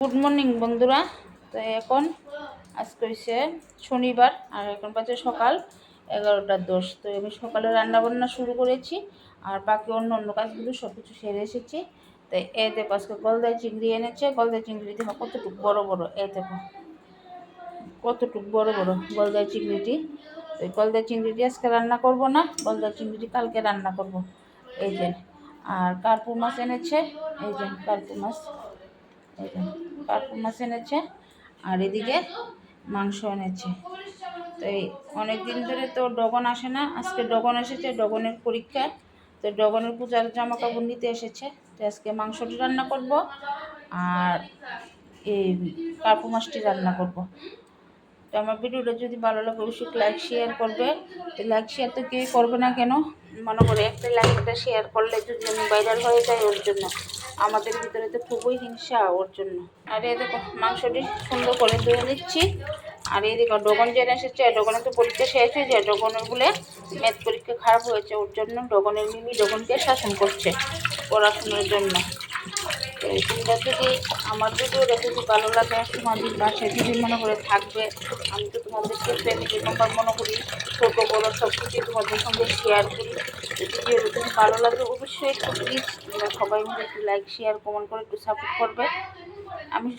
Good morning বন্ধুরা। তো এখন আজকে হচ্ছে শনিবার আর এখন বাজে সকাল 11:10। তো আমি সকালে রান্নাবান্না শুরু করেছি আর বাকি অন্য অন্য কাজগুলো সব কিছু সেরে এসেছি। তো এই দেখো আজকে গলদা চিংড়ি এনেছে। গলদা চিংড়ি দেখো কতটুকু বড় বড়, এই দেখো কতটুকু বড় বড় গলদা চিংড়িটি। তো এই গলদা চিংড়িটি আজকে রান্না করব না, গলদা চিংড়িটি কালকে রান্না করব। এই যে আর কার্পু মাছ এনেছে, এই যে কার্পু মাছ, এই যে কার্পু মাছ এনেছে আর এদিকে মাংস এনেছে। তো এই অনেক দিন ধরে তো ডগন আসে না, আজকে ডগন এসেছে, ডগনের পরীক্ষা। তো ডগনের পূজার জামা কাপড় নিতে এসেছে। তো আজকে মাংসটি রান্না করব আর এই কার্পু মাছটি রান্না করব। তো আমার ভিডিওটা যদি ভালো লাগে অবশ্যই লাইক শেয়ার করবে। লাইক শেয়ার তো কেউ করবে না কেন, মনে করে একটা লাইক একটা শেয়ার করলে যদি আমি ভাইরাল হয়ে যাই ওর জন্য, আমাদের ভিতরে তো খুবই হিংসা ওর জন্য। আর এই দেখো মাংসটি সুন্দর করে ধুয়ে নিচ্ছি। আর এই দেখো ডগন জেনে এসেছে, ডগনের তো পরীক্ষা শেষ হয়ে যায়, ডগনের বলে ম্যাথ পরীক্ষা খারাপ হয়েছে, ওর জন্য ডগনের মিমি ডগনকে শাসন করছে পড়াশোনার জন্য। তো তোমরা যদি আমার ভিডিওটা যদি ভালো লাগে তোমাদের পাশে যদি মনে করে থাকবে, আমি তো তোমাদেরকে ফ্যামিলি মেম্বার মনে করি, ছোটো বড়ো সব কিছুই তোমাদের সঙ্গে শেয়ার করি। ভিডিওটা যদি ভালো লাগে অবশ্যই একটু প্লিজ তোমরা সবাই মিলে একটু লাইক শেয়ার কমেন্ট করে একটু সাপোর্ট করবে। আমি